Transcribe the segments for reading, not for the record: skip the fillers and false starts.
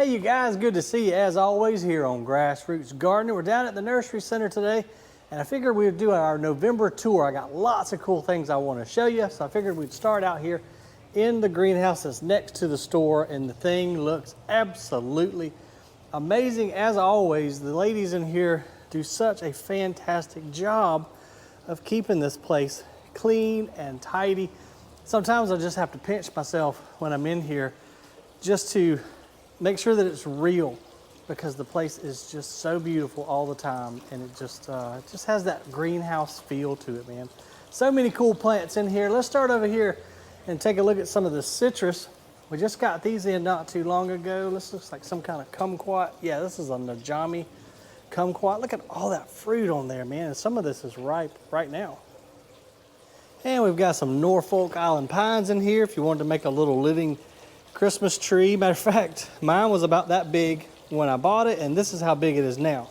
Hey you guys, good to see you as always here on Grassroots Gardening. We're down at the Nursery Center today, and I figured we would do our November tour. I got lots of cool things I want to show you, so I figured we'd start out here in the greenhouse that's next to the store, and the thing looks absolutely amazing. As always, the ladies in here do such a fantastic job of keeping this place clean and tidy. Sometimes I just have to pinch myself when I'm in here just to make sure that it's real, because the place is just so beautiful all the time, and it just has that greenhouse feel to it, man. So many cool plants in here. Let's start over here and take a look at some of the citrus. We just got these in not too long ago. This looks like some kind of kumquat. Yeah, this is a Najami kumquat. Look at all that fruit on there, man. And some of this is ripe right now. And we've got some Norfolk Island pines in here if you wanted to make a little living Christmas tree. Matter of fact, mine was about that big when I bought it, and this is how big it is now.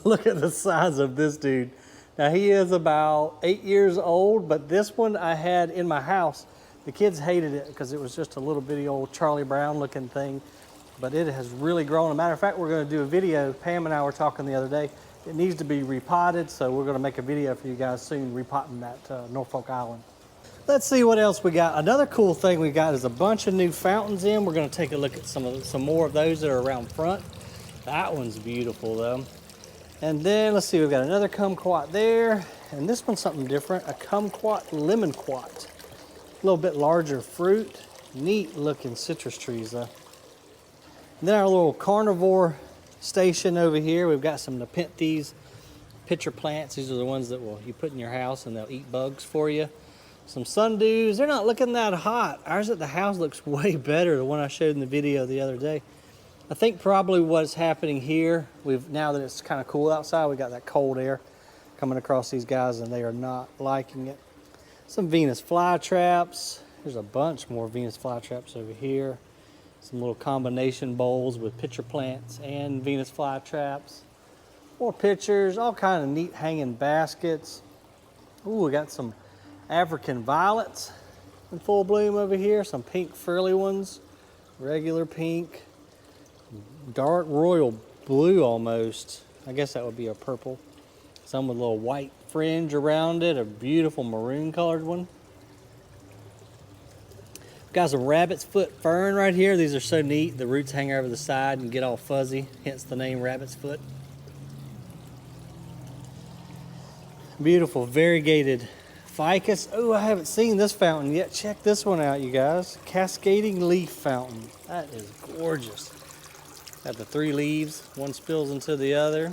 Look at the size of this dude. Now he is about 8 years old, but this one I had in my house. The kids hated it because it was just a little bitty old Charlie Brown looking thing, but it has really grown. As a matter of fact, we're going to do a video. Pam and I were talking the other day. It needs to be repotted, so we're going to make a video for you guys soon repotting that Norfolk Island. Let's see what else we got. Another cool thing we got is a bunch of new fountains in. We're going to take a look at some more of those that are around front. That one's beautiful though. And then let's see, we've got another kumquat there, and this one's something different, a kumquat lemonquat. A little bit larger fruit. Neat looking citrus trees though. And then our little carnivore station over here, we've got some Nepenthes pitcher plants. These are the ones that you put in your house and they'll eat bugs for you. Some sundews. They're not looking that hot. Ours at the house looks way better, the one I showed in the video the other day. I think probably what's happening here, now that it's kind of cool outside, we got that cold air coming across these guys and they are not liking it. Some Venus flytraps. There's a bunch more Venus flytraps over here. Some little combination bowls with pitcher plants and Venus flytraps. More pitchers, all kind of neat hanging baskets. Ooh, we got some African violets in full bloom over here. Some pink frilly ones, regular pink, dark royal blue almost. I guess that would be a purple. Some with a little white fringe around it, a beautiful maroon colored one. Got some rabbit's foot fern right here. These are so neat. The roots hang over the side and get all fuzzy, hence the name rabbit's foot. Beautiful variegated ficus. Oh, I haven't seen this fountain yet. Check this one out, you guys. Cascading leaf fountain. That is gorgeous. Got the 3 leaves. One spills into the other.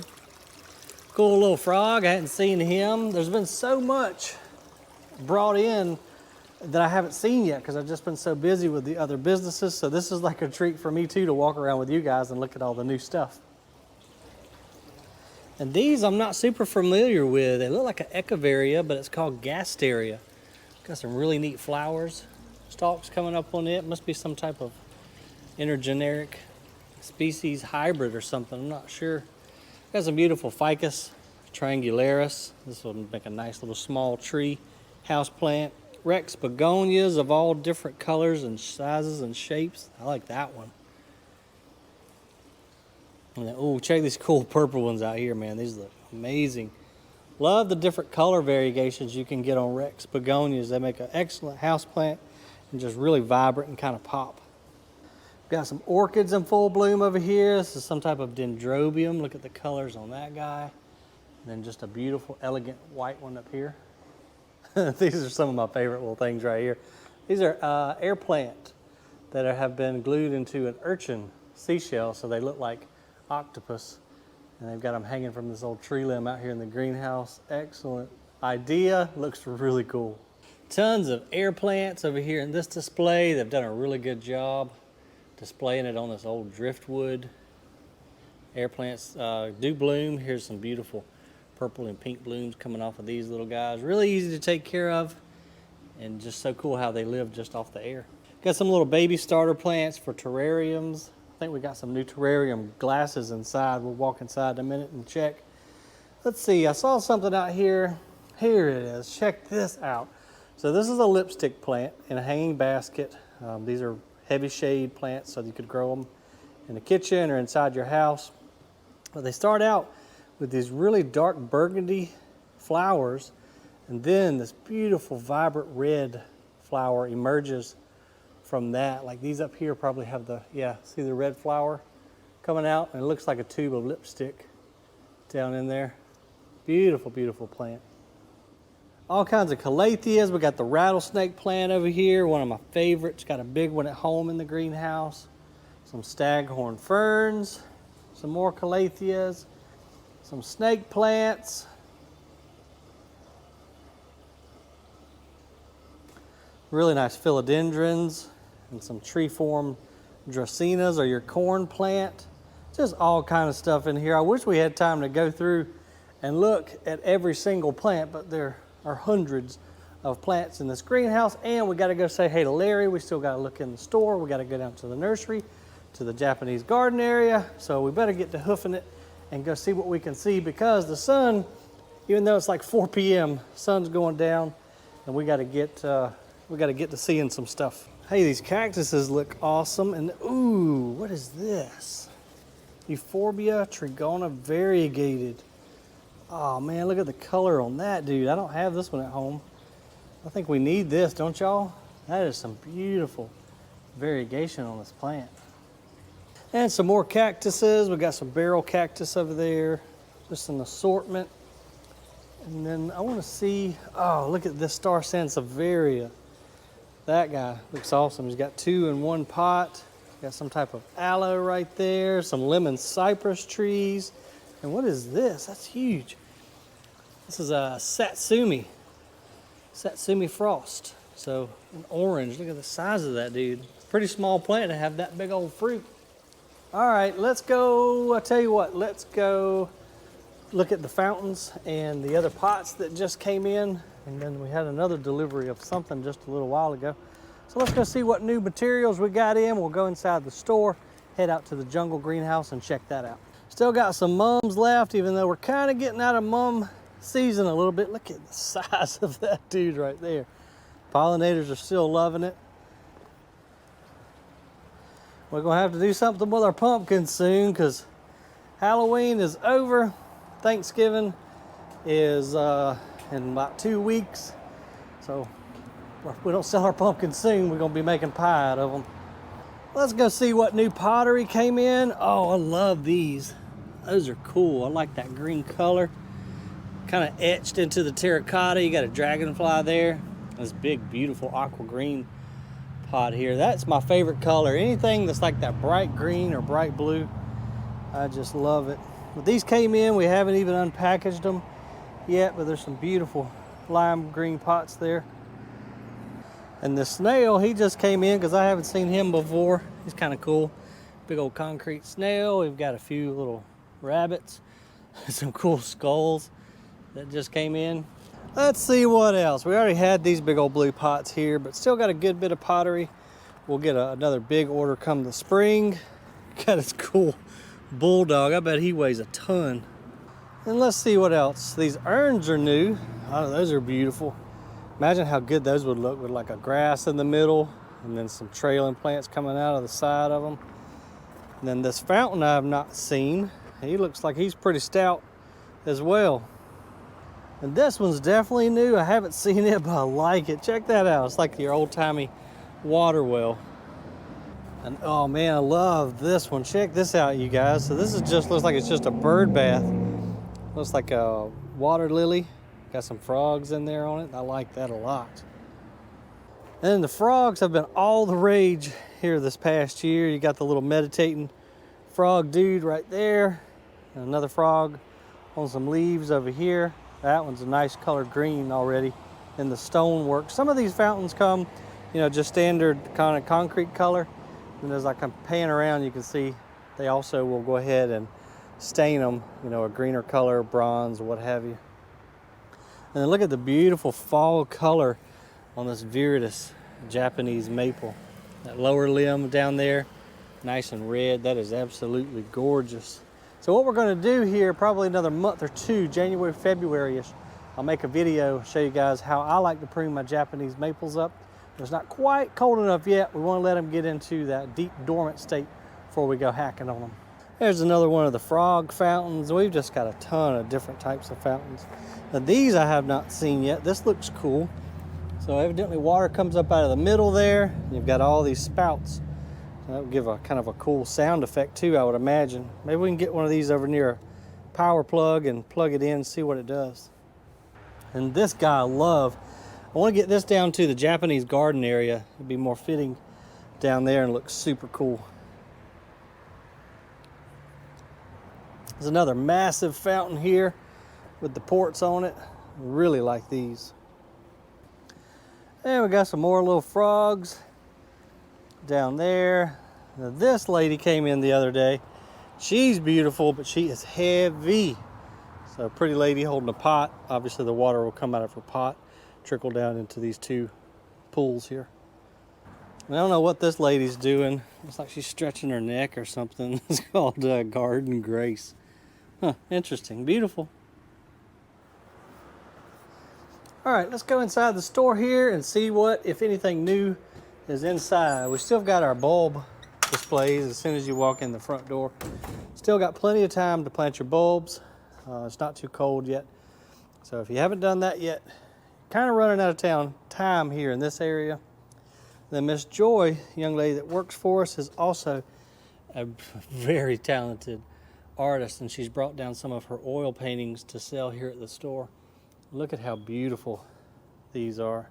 Cool little frog. I hadn't seen him. There's been so much brought in that I haven't seen yet because I've just been so busy with the other businesses. So this is like a treat for me too, to walk around with you guys and look at all the new stuff. And these I'm not super familiar with. They look like an echeveria, but it's called gasteria. Got some really neat flowers. Stalks coming up on it. Must be some type of intergeneric species hybrid or something. I'm not sure. Got some beautiful ficus triangularis. This will make a nice little small tree house plant. Rex begonias of all different colors and sizes and shapes. I like that one. Oh, check these cool purple ones out here, man. These look amazing. Love the different color variations you can get on Rex begonias. They make an excellent house plant and just really vibrant and kind of pop. Got some orchids in full bloom over here. This is some type of dendrobium. Look at the colors on that guy. And then just a beautiful, elegant white one up here. These are some of my favorite little things right here. These are air plant that have been glued into an urchin seashell, so they look like octopus, and they've got them hanging from this old tree limb out here in the greenhouse. Excellent idea. Looks really cool. Tons of air plants over here in this display. They've done a really good job displaying it on this old driftwood. Air plants do bloom. Here's some beautiful purple and pink blooms coming off of these little guys. Really easy to take care of, and just so cool how they live just off the air. Got some little baby starter plants for terrariums. I think we got some new terrarium glasses inside. We'll walk inside in a minute and check. Let's see, I saw something out here. Here it is. Check this out. So this is a lipstick plant in a hanging basket. These are heavy shade plants, so you could grow them in the kitchen or inside your house. But they start out with these really dark burgundy flowers, and then this beautiful vibrant red flower emerges from that. Like these up here probably have the, yeah, see the red flower coming out, and it looks like a tube of lipstick down in there. Beautiful, beautiful plant. All kinds of Camellias. We got the rattlesnake plant over here, one of my favorites. Got a big one at home in the greenhouse. Some staghorn ferns, some more Camellias, some snake plants. Really nice philodendrons and some tree-formed dracaenas or your corn plant. Just all kind of stuff in here. I wish we had time to go through and look at every single plant, but there are hundreds of plants in this greenhouse, and we got to go say hey to Larry. We still got to look in the store. We got to go down to the nursery, to the Japanese garden area. So we better get to hoofing it and go see what we can see, because the sun, even though it's like 4 p.m., sun's going down, and we got to get to seeing some stuff. Hey, these cactuses look awesome, and ooh, what is this? Euphorbia trigona variegated. Oh man, look at the color on that, dude. I don't have this one at home. I think we need this, don't y'all? That is some beautiful variegation on this plant. And some more cactuses. We got some barrel cactus over there. Just an assortment. And then I want to see, oh, look at this Star Sansevieria. That guy looks awesome. He's got 2 in 1 pot. Got some type of aloe right there. Some lemon cypress trees. And what is this? That's huge. This is a Satsumi frost. So an orange. Look at the size of that, dude. Pretty small plant to have that big old fruit. All right, let's go. I tell you what, let's go look at the fountains and the other pots that just came in. And then we had another delivery of something just a little while ago. So let's go see what new materials we got in. We'll go inside the store, head out to the jungle greenhouse and check that out. Still got some mums left, even though we're kind of getting out of mum season a little bit. Look at the size of that dude right there. Pollinators are still loving it. We're gonna have to do something with our pumpkins soon, because Halloween is over. Thanksgiving is in about 2 weeks. So if we don't sell our pumpkins soon, we're gonna be making pie out of them. Let's go see what new pottery came in. Oh, I love these. Those are cool. I like that green color. Kind of etched into the terracotta. You got a dragonfly there. This big, beautiful aqua green pot here. That's my favorite color. Anything that's like that bright green or bright blue, I just love it. But these came in. We haven't even unpackaged them yet, but there's some beautiful lime green pots there. And the snail, he just came in because I haven't seen him before. He's kind of cool. Big old concrete snail. We've got a few little rabbits. Some cool skulls that just came in. Let's see what else. We already had these big old blue pots here, but still got a good bit of pottery. We'll get another big order come the spring. Got this cool bulldog. I bet he weighs a ton. And let's see what else. These urns are new. Oh, those are beautiful. Imagine how good those would look with like a grass in the middle and then some trailing plants coming out of the side of them. And then this fountain I have not seen. He looks like he's pretty stout as well. And this one's definitely new. I haven't seen it, but I like it. Check that out. It's like your old-timey water well. And oh man, I love this one. Check this out, you guys. So this is just, looks like it's just a bird bath. Looks like a water lily. Got some frogs in there on it. I like that a lot. And the frogs have been all the rage here this past year. You got the little meditating frog dude right there. And another frog on some leaves over here. That one's a nice color green already in the stonework. Some of these fountains come, you know, just standard kind of concrete color. And as I come pan around, you can see they also will go ahead and stain them, you know, a greener color, bronze, or what have you. And then look at the beautiful fall color on this viridis Japanese maple. That lower limb down there, nice and red. That is absolutely gorgeous. So what we're going to do here, probably another month or two, January, February-ish, I'll make a video, show you guys how I like to prune my Japanese maples up. It's not quite cold enough yet. We want to let them get into that deep dormant state before we go hacking on them. There's another one of the frog fountains. We've just got a ton of different types of fountains. Now these I have not seen yet. This looks cool. So evidently water comes up out of the middle there. You've got all these spouts. That would give a kind of a cool sound effect too, I would imagine. Maybe we can get one of these over near a power plug and plug it in and see what it does. And this guy I love. I want to get this down to the Japanese garden area. It'd be more fitting down there and look super cool. There's another massive fountain here with the ports on it. I really like these. And we got some more little frogs down there. Now this lady came in the other day. She's beautiful, but she is heavy. So a pretty lady holding a pot. Obviously the water will come out of her pot, trickle down into these two pools here. I don't know what this lady's doing. Looks like she's stretching her neck or something. It's called Garden Grace. Huh, interesting, beautiful. All right, let's go inside the store here and see what, if anything new, is inside. We still got our bulb displays as soon as you walk in the front door. Still got plenty of time to plant your bulbs. It's not too cold yet. So if you haven't done that yet, kind of running out of time here in this area. Then Miss Joy, young lady that works for us, is also a very talented artist, and she's brought down some of her oil paintings to sell here at the store. Look at how beautiful these are.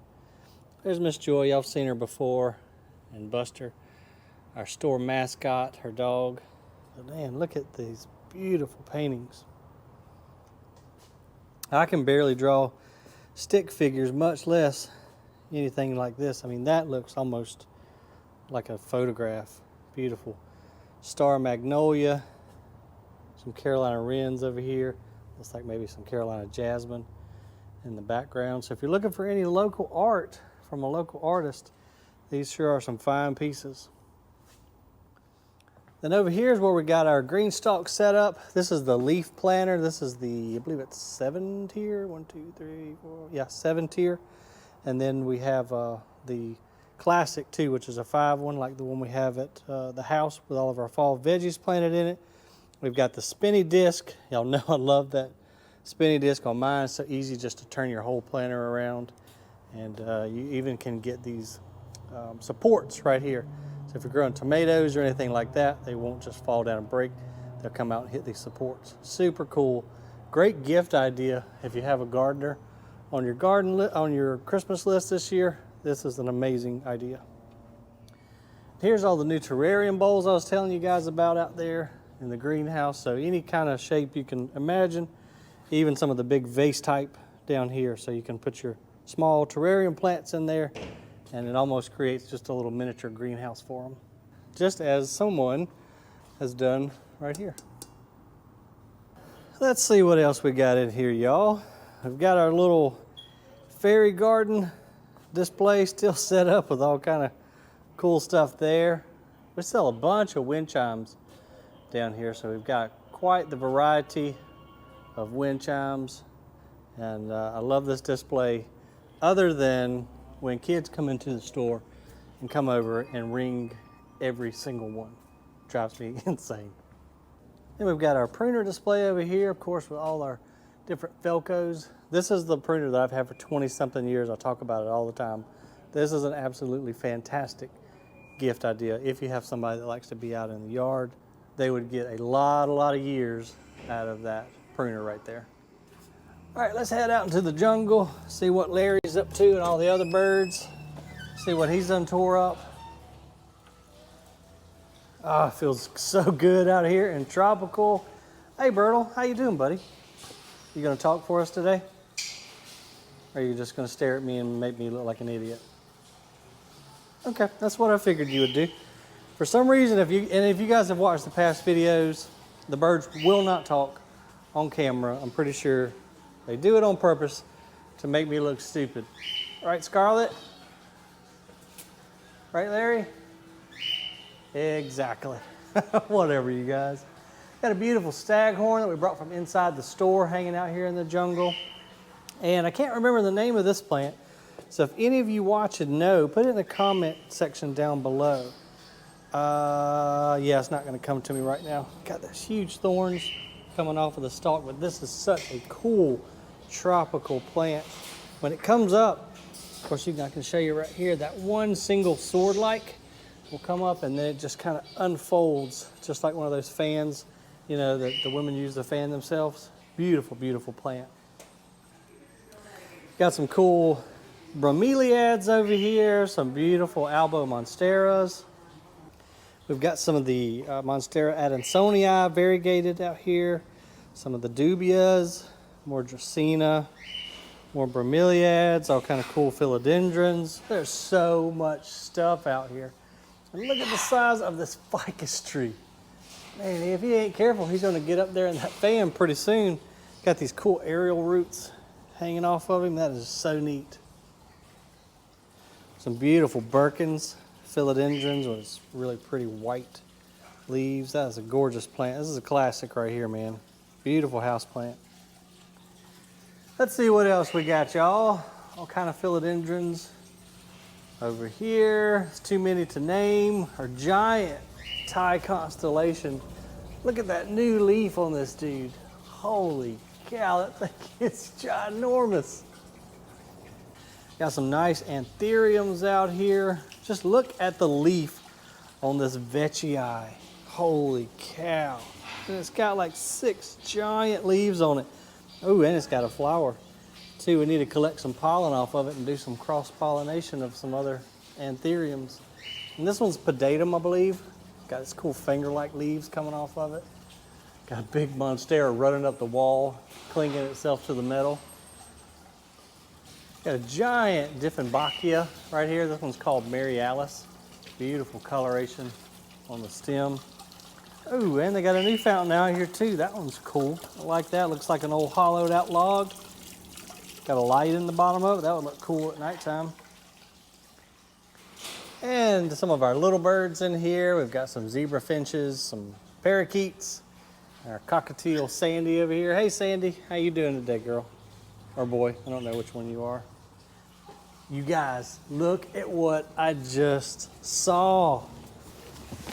There's Miss Joy. Y'all have seen her before. And Buster, our store mascot, her dog. But man, look at these beautiful paintings. I can barely draw stick figures, much less anything like this. I mean, that looks almost like a photograph. Beautiful. Star magnolia. Some Carolina wrens over here. Looks like maybe some Carolina jasmine in the background. So if you're looking for any local art from a local artist, these sure are some fine pieces. Then over here is where we got our green stalk set up. This is the leaf planter. This is the, I believe it's 7 tier. 1, 2, 3, 4. Yeah, 7 tier. And then we have the classic too, which is a 5 one, like the one we have at the house with all of our fall veggies planted in it. We've got the spinny disc. Y'all know I love that spinny disc on mine. It's so easy just to turn your whole planter around. And you even can get these supports right here. So if you're growing tomatoes or anything like that, they won't just fall down and break. They'll come out and hit these supports. Super cool. Great gift idea if you have a gardener on your on your Christmas list this year. This is an amazing idea. Here's all the new terrarium bowls I was telling you guys about out there in the greenhouse. So any kind of shape you can imagine, even some of the big vase type down here. So you can put your small terrarium plants in there, and it almost creates just a little miniature greenhouse for them, just as someone has done right here. Let's see what else we got in here, y'all. We've got our little fairy garden display still set up with all kind of cool stuff there. We sell a bunch of wind chimes down here, so we've got quite the variety of wind chimes, and I love this display, other than when kids come into the store and come over and ring every single one. Drives me insane. Then we've got our pruner display over here, of course, with all our different Felcos. This is the pruner that I've had for 20-something years. I talk about it all the time. This is an absolutely fantastic gift idea. If you have somebody that likes to be out in the yard, they would get a lot of years out of that pruner right there. All right, let's head out into the jungle, see what Larry's up to and all the other birds, see what he's done tore up. Ah, it feels so good out here and tropical. Hey, Bertle, how you doing, buddy? You gonna talk for us today? Or are you just gonna stare at me and make me look like an idiot? Okay, that's what I figured you would do. For some reason, if you guys have watched the past videos, the birds will not talk on camera. I'm pretty sure they do it on purpose to make me look stupid. Right, Scarlett? Right, Larry? Exactly. Whatever, you guys. Got a beautiful staghorn that we brought from inside the store, hanging out here in the jungle. And I can't remember the name of this plant. So if any of you watch and know, put it in the comment section down below. Yeah, it's not gonna come to me right now. Got these huge thorns coming off of the stalk, but this is such a cool tropical plant. When it comes up, of course, I can show you right here, that one single sword-like will come up and then it just kind of unfolds, just like one of those fans, you know, that the women use to fan themselves. Beautiful, beautiful plant. Got some cool bromeliads over here, some beautiful albo monsteras. We've got some of the Monstera adansonii variegated out here, some of the dubias, more dracaena, more bromeliads, all kind of cool philodendrons. There's so much stuff out here. And look at the size of this ficus tree. Man, if he ain't careful, he's gonna get up there in that fan pretty soon. Got these cool aerial roots hanging off of him. That is so neat. Some beautiful Birkins, philodendrons with really pretty white leaves. That is a gorgeous plant. This is a classic right here, man. Beautiful house plant. Let's see what else we got, y'all. All kind of philodendrons over here. It's too many to name. Our giant Thai constellation. Look at that new leaf on this dude. Holy cow, that thing is ginormous. Got some nice anthuriums out here. Just look at the leaf on this veitchii. Holy cow. And it's got like 6 giant leaves on it. Oh, and it's got a flower too. We need to collect some pollen off of it and do some cross-pollination of some other anthuriums. And this one's pedatum, I believe. Got this cool finger-like leaves coming off of it. Got a big monstera running up the wall, clinging itself to the metal. Got a giant Dieffenbachia right here. This one's called Mary Alice. Beautiful coloration on the stem. Oh, and they got a new fountain out here too. That one's cool. I like that. Looks like an old hollowed out log. Got a light in the bottom of it. That would look cool at nighttime. And some of our little birds in here. We've got some zebra finches, some parakeets, our cockatiel Sandy over here. Hey Sandy, how you doing today, girl? Or boy, I don't know which one you are. You guys, look at what I just saw.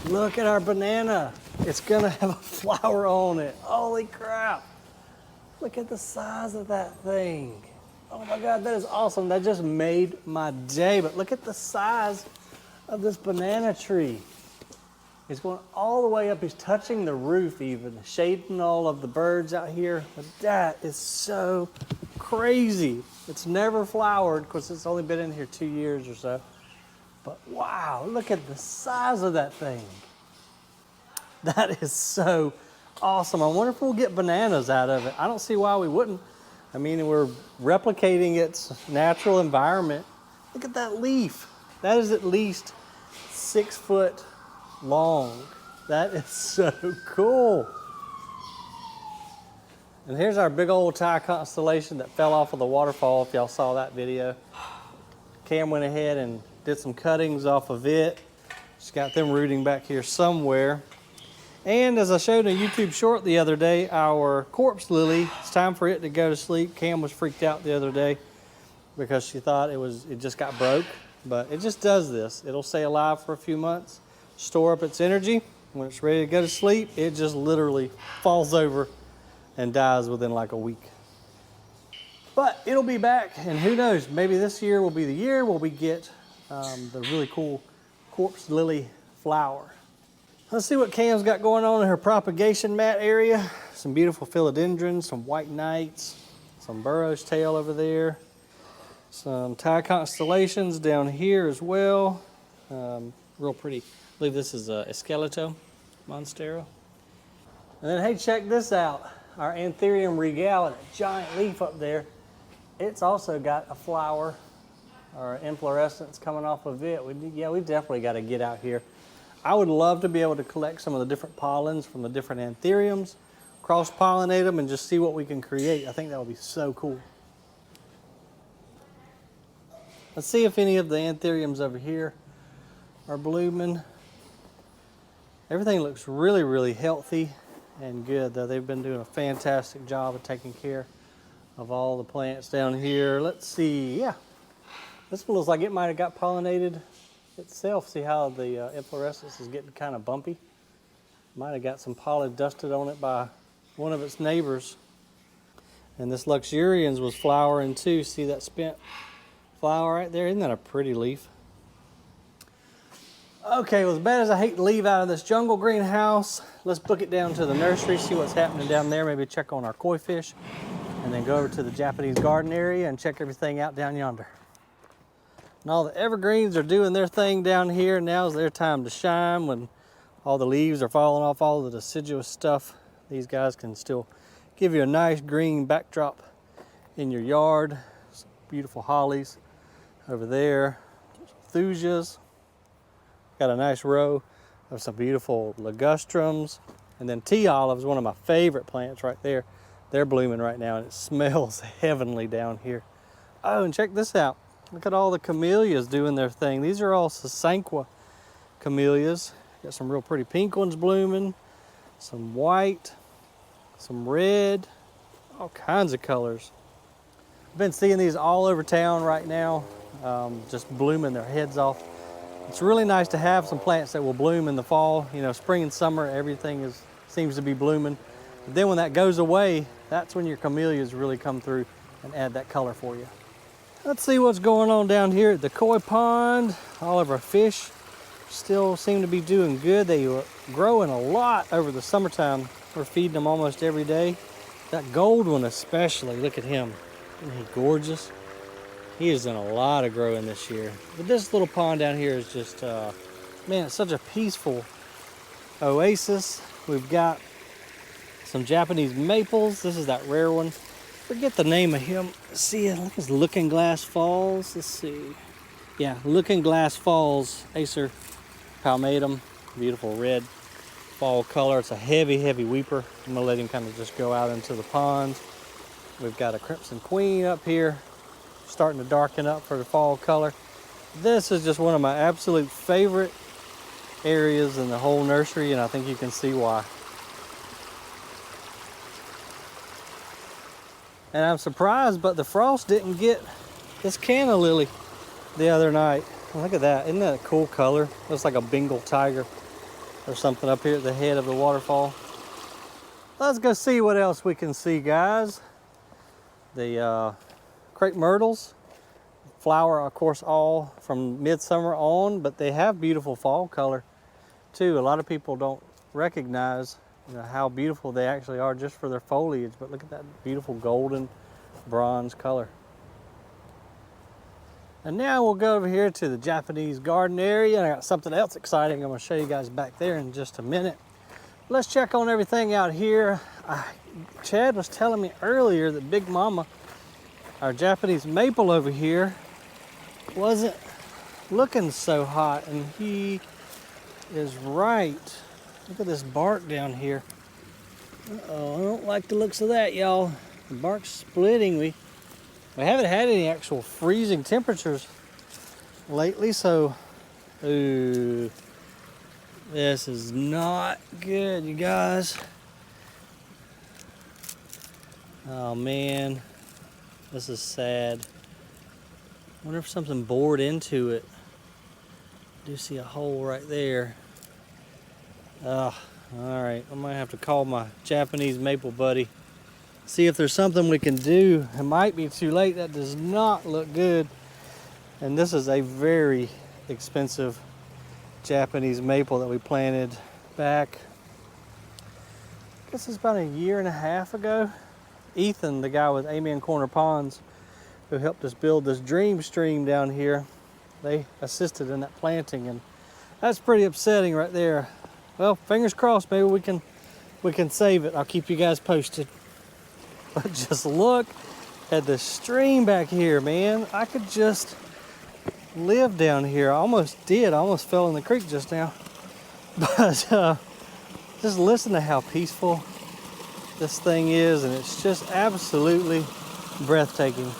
Look at our banana. It's gonna have a flower on it. Holy crap. Look at the size of that thing. Oh my God, that is awesome. That just made my day. But look at the size of this banana tree. It's going all the way up. He's touching the roof even, shading all of the birds out here. But that is so crazy. It's never flowered because it's only been in here 2 years or so. But wow, look at the size of that thing. That is so awesome. I wonder if we'll get bananas out of it. I don't see why we wouldn't. I mean, we're replicating its natural environment. Look at that leaf. That is at least 6 foot long. That is so cool. And here's our big old Thai constellation that fell off of the waterfall, if y'all saw that video. Cam went ahead and did some cuttings off of it. Just got them rooting back here somewhere. And as I showed in a YouTube short the other day, our corpse lily, it's time for it to go to sleep. Cam was freaked out the other day because she thought it just got broke, but it just does this. It'll stay alive for a few months, store up its energy. When it's ready to go to sleep, it just literally falls over and dies within like a week. But it'll be back, and who knows, maybe this year will be the year where we get the really cool corpse lily flower. Let's see what Cam's got going on in her propagation mat area. Some beautiful philodendrons, some white knights, some burro's tail over there, some Thai constellations down here as well. Real pretty. I believe this is a Esqueleto Monstera. And then, hey, check this out. Our Anthurium regale, that giant leaf up there, it's also got a flower or inflorescence coming off of it. We've definitely got to get out here. I would love to be able to collect some of the different pollens from the different anthuriums, cross-pollinate them, and just see what we can create. I think that would be so cool. Let's see if any of the anthuriums over here are blooming. Everything looks really, really healthy and good, though. They've been doing a fantastic job of taking care of all the plants down here. Let's see, yeah. This one looks like it might have got pollinated itself, see how the inflorescence is getting kind of bumpy? Might have got some pollen dusted on it by one of its neighbors. And this luxurians was flowering too. See that spent flower right there? Isn't that a pretty leaf? Okay, well, as bad as I hate to leave out of this jungle greenhouse, let's book it down to the nursery, see what's happening down there, maybe check on our koi fish, and then go over to the Japanese garden area and check everything out down yonder. And all the evergreens are doing their thing down here. Now's their time to shine when all the leaves are falling off, all the deciduous stuff. These guys can still give you a nice green backdrop in your yard. Some beautiful hollies over there, thusias. Got a nice row of some beautiful ligustrums. And then tea olives, one of my favorite plants right there. They're blooming right now and it smells heavenly down here. Oh, and check this out. Look at all the camellias doing their thing. These are all Sasanqua camellias. Got some real pretty pink ones blooming, some white, some red, all kinds of colors. I've been seeing these all over town right now, just blooming their heads off. It's really nice to have some plants that will bloom in the fall. You know, spring and summer, everything seems to be blooming. But then when that goes away, that's when your camellias really come through and add that color for you. Let's see what's going on down here at the koi pond. All of our fish still seem to be doing good. They were growing a lot over the summertime. We're feeding them almost every day. That gold one especially, look at him. Isn't he gorgeous? He has done a lot of growing this year. But this little pond down here is just, man, it's such a peaceful oasis. We've got some Japanese maples. This is that rare one. Forget the name of him. See, look, it's Looking Glass Falls. Let's see. Yeah, Looking Glass Falls, Acer palmatum. Beautiful red fall color. It's a heavy, heavy weeper. I'm gonna let him kind of just go out into the pond. We've got a Crimson Queen up here, starting to darken up for the fall color. This is just one of my absolute favorite areas in the whole nursery, and I think you can see why. And I'm surprised, but the frost didn't get this canna lily the other night. Look at that, isn't that a cool color? Looks like a Bengal tiger or something up here at the head of the waterfall. Let's go see what else we can see, guys. The crepe myrtles flower, of course, all from midsummer on, but they have beautiful fall color too. A lot of people don't recognize, you know, how beautiful they actually are just for their foliage, but look at that beautiful golden bronze color. And now we'll go over here to the Japanese garden area, and I got something else exciting I'm going to show you guys back there in just a minute. Let's check on everything out here. Chad was telling me earlier that Big Mama, our Japanese maple over here, wasn't looking so hot, and he is right. Look at this bark down here. Uh-oh, I don't like the looks of that, y'all. The bark's splitting. We haven't had any actual freezing temperatures lately, so ooh, this is not good, you guys. Oh man, this is sad. I wonder if something bored into it. I do see a hole right there. All right, I might have to call my Japanese maple buddy. See if there's something we can do. It might be too late. That does not look good. And this is a very expensive Japanese maple that we planted back, I guess it's about a year and a half ago. Ethan, the guy with Amen Corner Ponds, who helped us build this dream stream down here, they assisted in that planting, and that's pretty upsetting right there. Well, fingers crossed, maybe we can save it. I'll keep you guys posted. But just look at the stream back here, man. I could just live down here. I almost did. I almost fell in the creek just now. But just listen to how peaceful this thing is, and it's just absolutely breathtaking.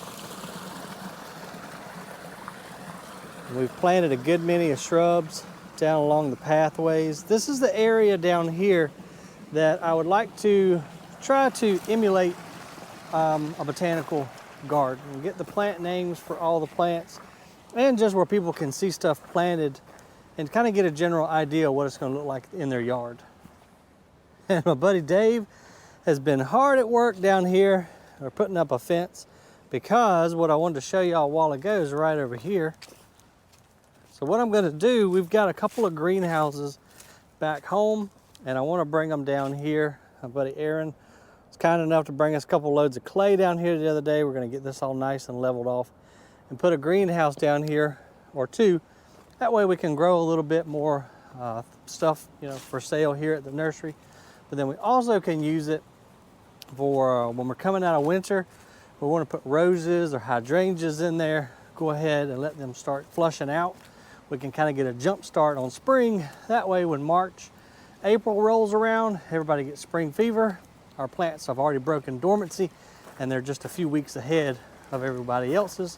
And we've planted a good many of shrubs down along the pathways. This is the area down here that I would like to try to emulate a botanical garden and get the plant names for all the plants, and just where people can see stuff planted and kind of get a general idea of what it's going to look like in their yard. And my buddy Dave has been hard at work down here. We're putting up a fence because what I wanted to show y'all a while ago is right over here. So what I'm going to do, we've got a couple of greenhouses back home, and I want to bring them down here. My buddy Aaron was kind enough to bring us a couple loads of clay down here the other day. We're going to get this all nice and leveled off and put a greenhouse down here or two. That way we can grow a little bit more stuff, you know, for sale here at the nursery. But then we also can use it for when we're coming out of winter, we want to put roses or hydrangeas in there. Go ahead and let them start flushing out. We can kind of get a jump start on spring. That way when March, April rolls around, everybody gets spring fever. Our plants have already broken dormancy and they're just a few weeks ahead of everybody else's.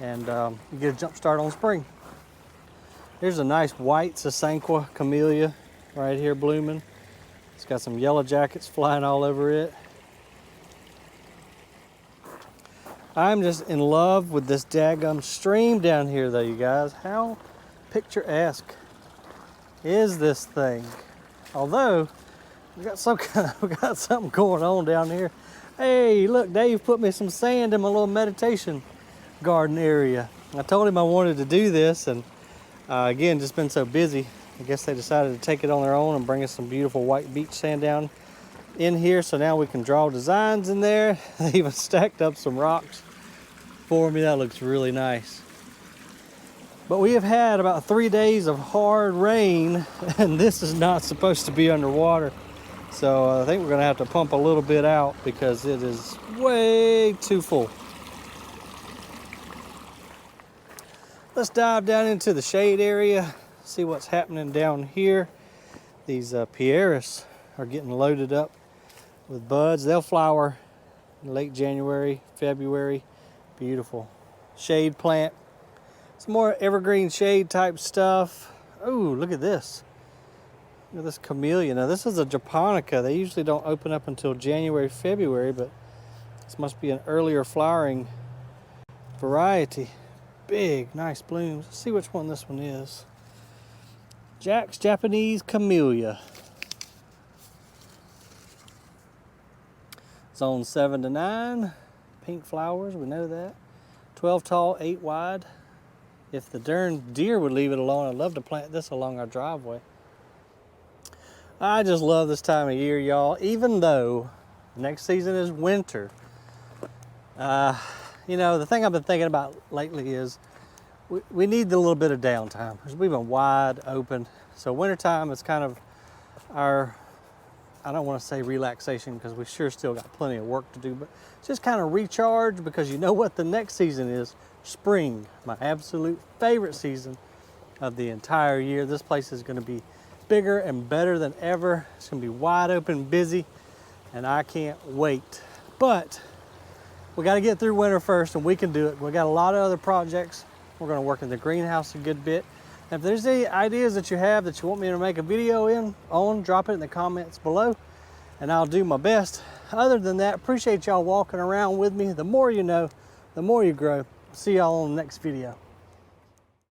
And you get a jump start on spring. Here's a nice white Sasanqua camellia right here blooming. It's got some yellow jackets flying all over it. I'm just in love with this daggum stream down here though, you guys. How picturesque is this thing? Although, we got something going on down here. Hey, look, Dave put me some sand in my little meditation garden area. I told him I wanted to do this, and again, just been so busy. I guess they decided to take it on their own and bring us some beautiful white beach sand down in here. So now we can draw designs in there. They even stacked up some rocks for me. That looks really nice. But we have had about 3 days of hard rain, and this is not supposed to be underwater. So I think we're gonna have to pump a little bit out because it is way too full. Let's dive down into the shade area, see what's happening down here. These Pieris are getting loaded up with buds. They'll flower in late January, February. Beautiful shade plant. Some more evergreen shade type stuff. Oh, look at this. Look at this camellia. Now this is a japonica. They usually don't open up until January, February, but this must be an earlier flowering variety. Big, nice blooms. Let's see which one this one is. Jack's Japanese Camellia. Zone 7 to 9. Pink flowers, we know that. 12 tall, 8 wide. If the darn deer would leave it alone, I'd love to plant this along our driveway. I just love this time of year, y'all. Even though next season is winter. You know, the thing I've been thinking about lately is we need a little bit of downtime because we've been wide open. So wintertime is kind of our, I don't want to say relaxation because we sure still got plenty of work to do, but just kind of recharge because you know what the next season is? Spring, my absolute favorite season of the entire year. This place is going to be bigger and better than ever. It's going to be wide open, busy, and I can't wait. But we got to get through winter first, and we can do it. We got a lot of other projects. We're going to work in the greenhouse a good bit. And if there's any ideas that you have that you want me to make a video on, drop it in the comments below, and I'll do my best. Other than that, appreciate y'all walking around with me. The more you know, the more you grow. See y'all on the next video.